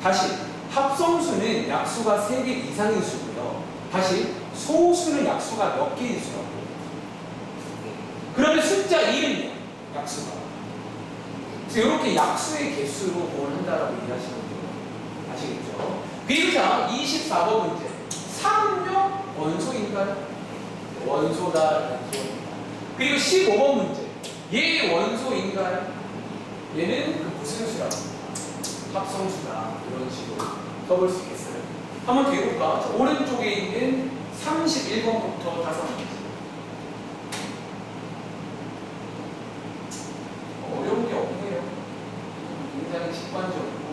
다시 합성수는 약수가 3개 이상인 수고요. 다시 소수는 약수가 몇 개인 수라고. 그러면 숫자 1은요? 약수가. 그래서 이렇게 약수의 개수로 구원한다라고 이해하시면 돼요. 아시겠죠? 그리고 자 24번 문제. 3요 원소인가요? 원소다라는 기호입니다. 그리고 15번 문제. 얘 원소인가요? 얘는 그 무슨 수라고 합니다. 합성수다. 이런 식으로 써볼 수 있겠어요. 한번 더 해볼까? 자, 오른쪽에 있는 31번부터 5문제. 어려운 게 없네요. 굉장히 직관적이고.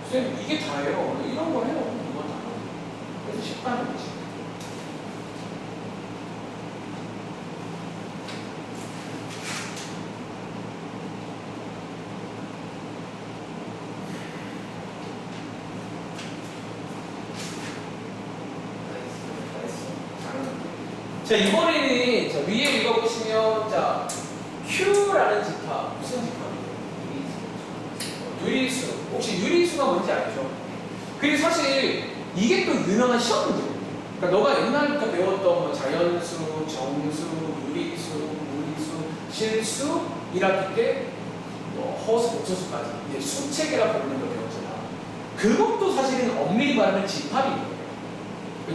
선생님 이게 다예요. 이런 거 해요. 이건 다. 그래서 직관적이지. 자, 이번에는 자, 위에 읽어보시면 자, Q라는 집합 무슨 집합이에요? 유리수. 혹시 유리수가 뭔지 알죠? 그리고 사실 이게 또 유명한 시험 문제예요. 그러니까 너가 옛날부터 배웠던 뭐 자연수, 정수, 유리수, 무리수, 실수 1학기 때 허수, 복소수까지 이제 수체계라 부르는 걸 배웠잖아. 그것도 사실은 엄밀히 말하면 집합이에요.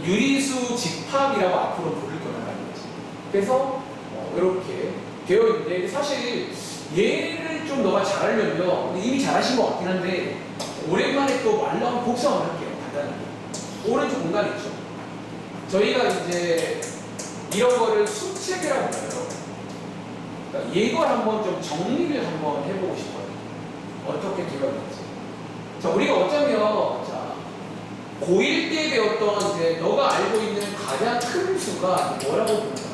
유리수 집합이라고 앞으로 부를 거라는 거지. 그래서 이렇게 되어 있는데 사실 얘를 좀 너가 잘하려면 이미 잘하신 것 같긴 한데 오랜만에 또 말로 한번 복습 한번 할게요. 간단하게. 오른쪽 공간 있죠. 저희가 이제 이런 거를 수책이라고 불러요. 그러니까 이걸 한번 좀 정리를 한번 해보고 싶어요. 어떻게 되어 있는지. 자, 우리가 어쩌면 자 고1 때 배웠던 이제 너가 알고 있는 가장 큰 수가 뭐라고 부르냐?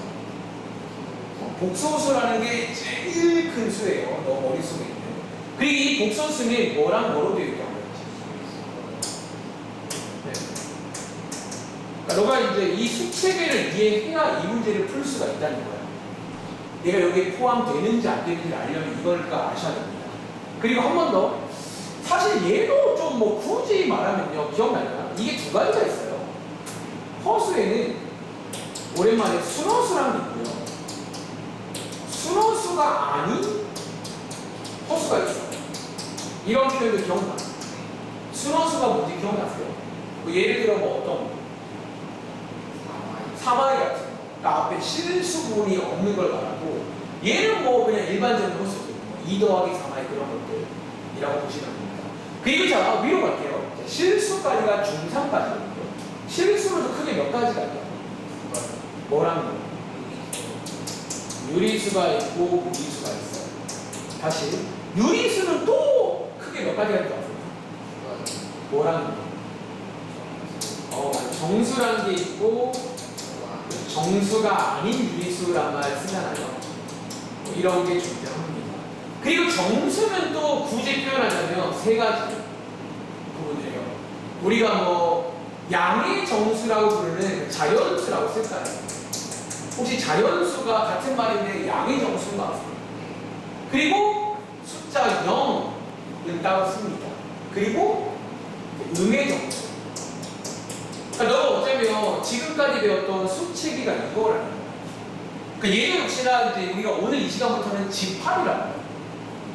복소수라는 게 제일 큰 수예요. 너 머릿속에 있는. 그리고 이 복소수는 뭐랑 뭐로 되어 있다고 그랬지? 네. 그러니까 너가 이제 이 수체계를 이해해야 이 문제를 풀 수가 있다는 거야. 얘가 여기에 포함되는지 안 되는지를 알려면 이걸까 아셔야 됩니다. 그리고 한 번 더. 사실 얘도 좀 뭐 굳이 말하면요. 기억나요? 이게 두 가지가 있어요. 허수에는 오랜만에 순허수라는 게 있고요. 순허수가 아닌 허수가 있어요. 이런 표현도 기억나요? 순허수가 뭔지 기억나세요? 뭐 예를 들어 뭐 어떤 사마리 같은 거. 그러니까 앞에 실수분이 없는 걸 말하고 얘는 뭐 그냥 일반적인 허수. 2 더하기 3의 그런 것들이라고 보시면 됩니다. 그리고 자, 위로 갈게요. 실수까지가 중상까지거든요. 실수로도 크게 몇 가지가 있다. 뭐라는 거예요? 유리수가 있고 무리수가 있어요. 다시 유리수는 또 크게 몇 가지가 있다고 아세요? 뭐라는 거예요? 정수라는 게 있고 정수가 아닌 유리수란 말 쓰잖아요. 이런 게 존재합니다. 그리고 정수는 또 굳이 표현하자면 세 가지 부분이에요. 우리가 뭐 양의 정수라고 부르는 자연수라고 쓸까요? 혹시 자연수가 같은 말인데 양의 정수가 아세요? 그리고 숫자 0은 따로 씁니다. 그리고 음의 정수. 그러니까 너가 어쩌면 지금까지 배웠던 수체계가 이거라는 거야. 그러니까 얘도 역시나 이제 우리가 오늘 이 시간부터는 집합이라는 거야.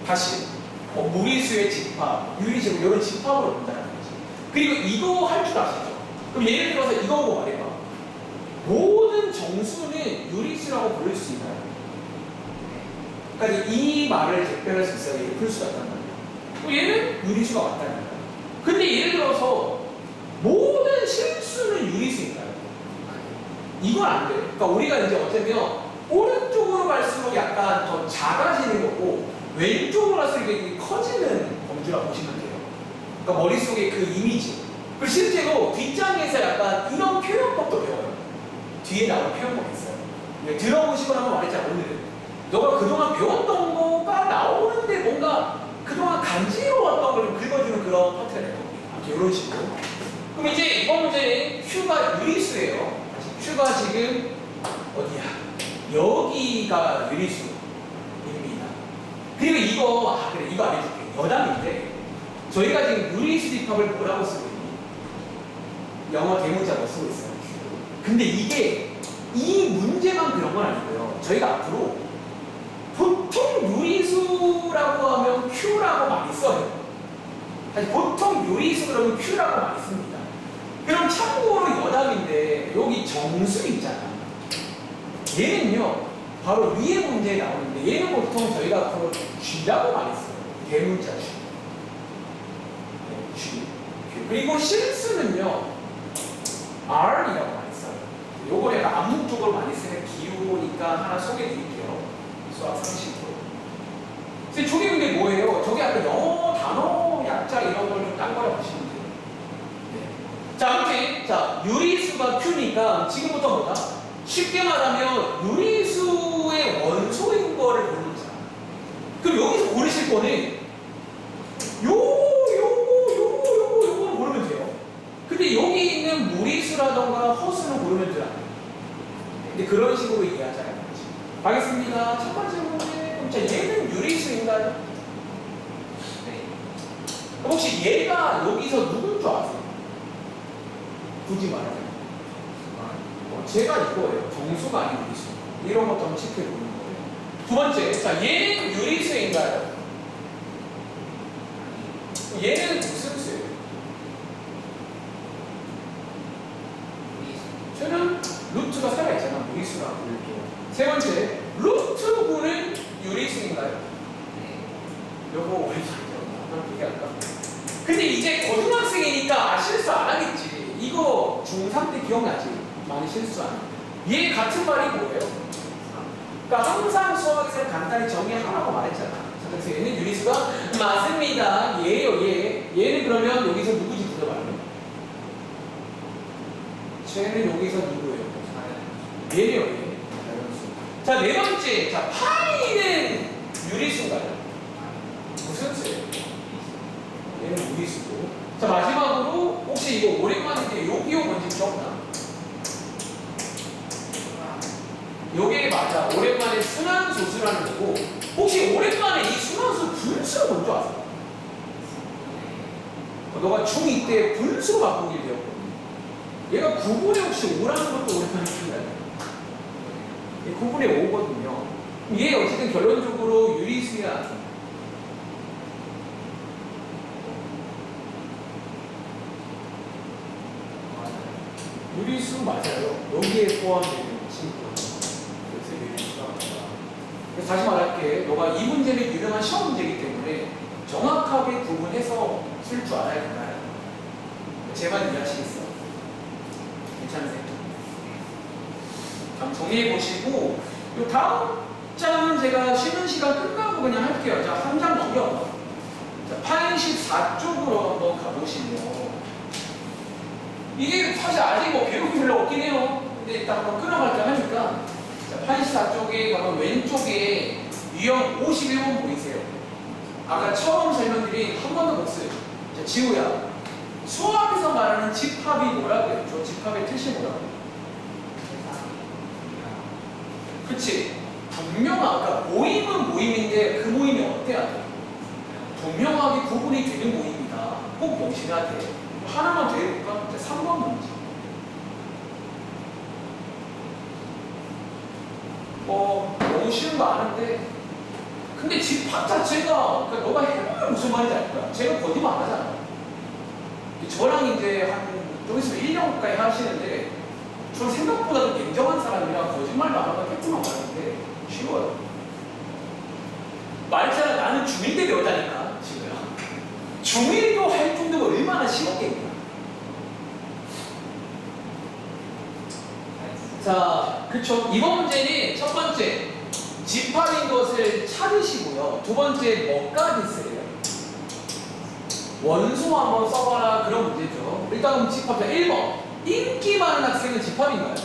다시 무리수의 집합, 유리수 이런 집합으로 본다는 거지. 그리고 이거 할 줄 아시죠? 그럼 예를 들어서 이거 보고 말해봐. 모든 정수는 유리수라고 부를 수 있나요? 그러니까 이 말을 대변할 수 있어야 얘를 풀 수가 있단 말이야. 얘는 유리수가 맞다는 거야. 근데 예를 들어서 모든 실수는 유리수인가요? 이건 안 돼. 그러니까 우리가 이제 어쩌면 오른쪽으로 갈수록 약간 더 작아지는 거고 왼쪽으로 갈수록 이게 커지는 범주라고 보시면 돼요. 그러니까 머릿속에 그 이미지. 그리고 실제로 뒷장에서 약간 이런 표현법도 배워요. 뒤에 나오는 표현법이 있어요. 네, 들어보시거나 한번 말했잖아, 오늘은. 너가 그동안 배웠던 거가 나오는데 뭔가 그동안 간지러웠던 걸 긁어주는 그런 파트가 될 겁니다. 이런 식으로. 그럼 이제 이번 문제는 Q가 유리수예요. Q가 지금 어디야? 여기가 유리수입니다. 그리고 이거, 그래, 이거 알려줄게. 여담인데, 저희가 지금 유리수 집합을 뭐라고 쓰고 있니? 영어 대문자로 쓰고 있어요. 근데 이게, 이 문제만 그런 건 아니고요. 저희가 앞으로 보통 유리수라고 하면 Q라고 많이 써요. 사실 보통 유리수 그러면 Q라고 많이 씁니다. 그럼 참고로 여담인데, 여기 정수 있잖아. 얘는요, 바로 위에 문제에 나오는데 얘는 보통 저희가 앞으로 G라고 많이 써요. 대문자 G. 네, G. 그리고 실수는요, R이라고 많이 써요. 요걸 약간 암묵적으로 많이 쓰는 기호니까 하나 소개해드릴게요. 수학 상식으로. 근데 저게 근데 뭐예요? 저게 아까 영어 단어 약자 이런 걸 좀 딴 거라고 보시면 돼요. 네. 자, 아무튼 자, 유리수가 Q니까 지금부터 뭐다? 쉽게 말하면 유리수의 원소인 거를 고르는 거잖아. 그럼 여기서 고르실 거는 요거를 고르면 돼요. 근데 여기 있는 무리수라던가 허수는 고르면 돼요. 근데 이제 그런 식으로 이해하자는 거지. 가겠습니다. 첫 번째 문제. 그럼 자, 얘는 유리수인가요? 네. 그럼 혹시 얘가 여기서 누군 줄 아세요? 굳이 말하자면. 제가 이거예요. 정수가 아닌 유리수. 이런 것도 한번 체크해 보는 거예요. 두 번째. 자, 얘는 유리수인가요? 얘는 무슨 수예요? 저는 루트가 살아있잖아. 무리수라고 부를게요. 세 번째, 루트 9는 유리수인가요? 네. 요거 우리 한번 얘기할까? 근데 이제 고등학생이니까 실수 안 하겠지. 이거 중3 때 기억나지? 많이 실수 안 해. 얘 같은 말이 뭐예요? 그러니까 항상 수학에서 간단히 정의하라고 말했잖아. 자, 그래서 얘는 유리수가 맞습니다. 얘예요, 얘. 얘는 그러면 여기서 누구지 물어봐요. 쟤는 여기서 누구예요? 얘네요, 얘. 자, 네 번째. 자, 파이는 유리수인가요? 무슨 수예요? 얘는 무리수고. 자, 마지막으로 혹시 이거 오랜만인데 여기요 뭔지 기억나? 요게 맞아. 오랜만에 순환소수라는 거고. 혹시 오랜만에 이 순환수 분수를 뭔지 아세요? 너가 중2 때 분수로 바꾸게 되었거든. 얘가 9분의 혹시 5라는 것도 오랜만에 쓴다요. 9분의 5거든요. 얘 어쨌든 결론적으로 유리수야. 유리수 맞아요. 여기에 포함되는 친구. 그래서 유리수가 맞다. 그래서 다시 말할게. 너가 이 문제는 유명한 시험 문제이기 때문에 정확하게 구분해서 쓸 줄 알아야 된다. 제 말 이해하시겠어? 괜찮으세요? 다음 정리해 보시고, 요 다음 장은 제가 쉬는 시간 끝나고 그냥 할게요. 자, 한 장 넘겨. 자, 84쪽으로 한번 가보시면, 이게 사실 아직 뭐 배우기 별로 없긴 해요. 근데 일단 한번 끊어갈까 하니까, 자, 84쪽에 가면 왼쪽에 유형 51번 보이세요? 아까 처음 설명드린 한 번 더 복습. 자, 지우야. 수학에서 말하는 집합이 뭐라고 했죠? 집합의 뜻이 뭐라고? 그치? 분명하니까 모임은 모임인데 그 모임이 어때야 돼? 분명하게 구분이 되는 모임이다. 꼭 명심해야 돼. 하나만 더 해볼까? 3번 문제. 너무 쉬운 거 아는데 근데 집합 자체가 그러니까 너가 해보면 무슨 말인지 알 거야. 제가 거짓말 안 하잖아. 저랑 이제 좀 있으면 1년 가까이 하시는데 저 생각보다 냉정한 사람이라 거짓말도 안 하고 팩트만 말하는데 쉬워요. 말했잖아. 나는 중1 때 배웠다니까 지금요. 중1도 할 정도면 얼마나 쉬웠겠냐. 자, 그쵸. 이번 문제는 첫 번째 집합인 것을 찾으시고요. 두 번째 뭐까지 쓰래요? 원소 한번 써봐라 그런 문제죠. 일단 집합자 1번 인기 많은 학생은 집합인가요?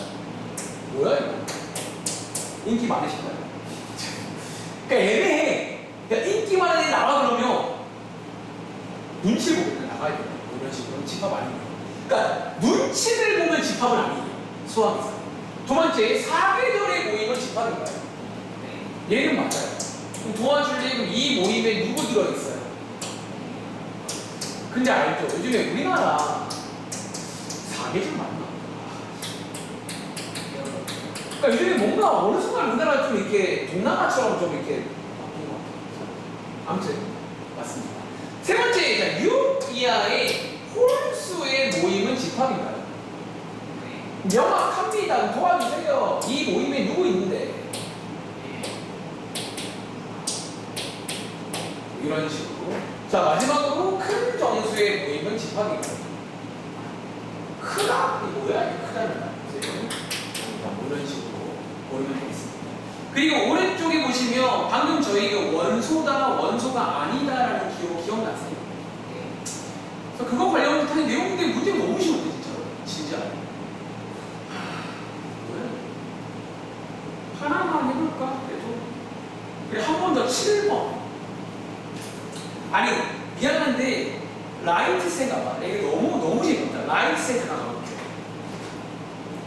뭐야 이거? 인기 많으신가요? 그러니까 애매해. 그러니까 인기 많은 애 나와 그러면 눈치를 보면 나가야 돼요. 이런 식으로 집합 아니에요. 그러니까 눈치를 보면 집합은 아니에요. 수학에서. 두 번째 사계절의 모임은 집합인가요? 얘는 맞아요. 그럼 도와줄래? 이 모임에 누구 들어있어요? 근데 알죠? 요즘에 우리나라 사계절 맞나? 그러니까 요즘에 뭔가 어느 순간 우리나라 좀 이렇게 동남아처럼 좀 이렇게 바뀐 것 같아요. 아무튼 맞습니다. 세 번째, 자, 6 이하의 홀수의 모임은 집합인가요? 명확합니다. 도와주세요. 이 모임에 누구 있는데? 이런 식으로. 자, 마지막으로 큰 정수의 모임은 집합인가요? 크다? 이게 뭐야? 이게 크다는 말. 이런 식으로 보면 되겠습니다. 그리고 오른쪽에 보시면 방금 저희가 원소다, 원소가 아니다라는 기호 기억나세요? 그래서 그거 관련된 사실 내용인데 문제가 너무 쉬운데 진짜. 하나만 해볼까? 그래도 그래 한 번 더 7번. 아니 미안한데 라이트 생 가봐. 이게 너무 재밌다. 라이트 생 하나 가볼게.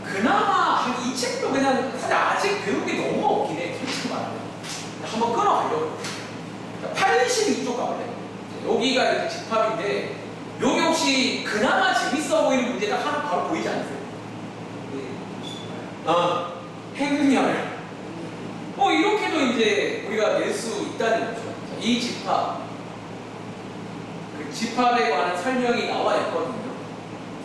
그나마 이 책도 그냥 사실 아직 배운 게 너무 없긴 해. 솔직히 말하면. 한번 끊어가려고. 82쪽 가볼래? 여기가 이렇게 집합인데, 여기 혹시 그나마 재밌어 보이는 문제가 하나 바로 보이지 않으세요? 행렬. 이렇게도 이제 우리가 낼 수 있다는 거죠. 이 집합. 그 집합에 관한 설명이 나와 있거든요.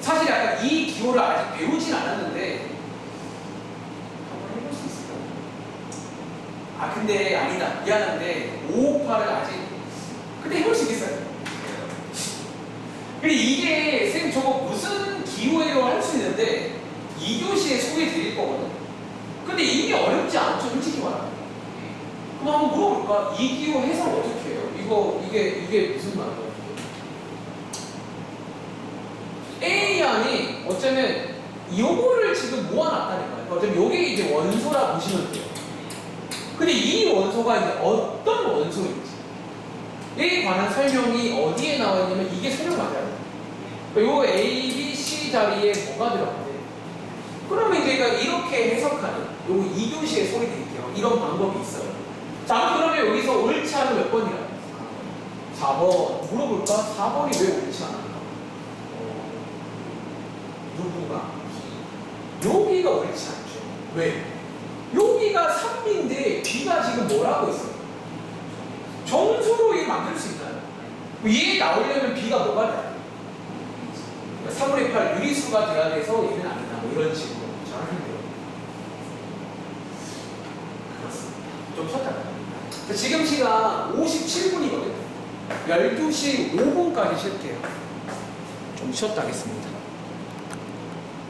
사실 약간 이 기호를 아직 배우진 않았는데, 한번 해볼 수 있을까요? 근데 아니다. 미안한데, 558을 아직, 근데 해볼 수 있겠어요? 근데 이게, 선생님 저거 무슨 기호예요? 할 수 있는데, 2교시에 소개해 드릴 거거든. 근데 이게 어렵지 않죠, 솔직히 말하면. 그럼 한번 물어볼까? 이 기호 해석 어떻게 해요? 이게 무슨 말이에요? A안이 어쩌면 요거를 지금 모아놨다는 거예요. 어쩌면 요게 이제 원소라 보시면 돼요. 근데 이 원소가 이제 어떤 원소인지, 에 관한 설명이 어디에 나와 있냐면 이게 설명 맞아요. 요 A, B, C 자리에 뭐가 들어가요? 그러면 이제 이렇게 해석하는, 요거 2교시에 소개 드릴게요. 이런 방법이 있어요. 자, 그러면 여기서 옳지 않은 몇 번이라? 4번. 물어볼까? 4번이 왜 옳지 않을까? 누군가? 여기가 옳지 않죠. 왜? 여기가 3인데 B가 지금 뭘 하고 있어요? 정수로 얘 만들 수 있나요? 얘 나오려면 B가 뭐가 돼요? 3분의 8 유리수가 돼야 돼서 얘는 아니다. 뭐 이런 식으로 잘하면 돼요. 그렇습니다. 좀 쉬었다가요. 지금 시간 57분이거든요. 12시 5분까지 쉴게요. 좀 쉬었다 하겠습니다.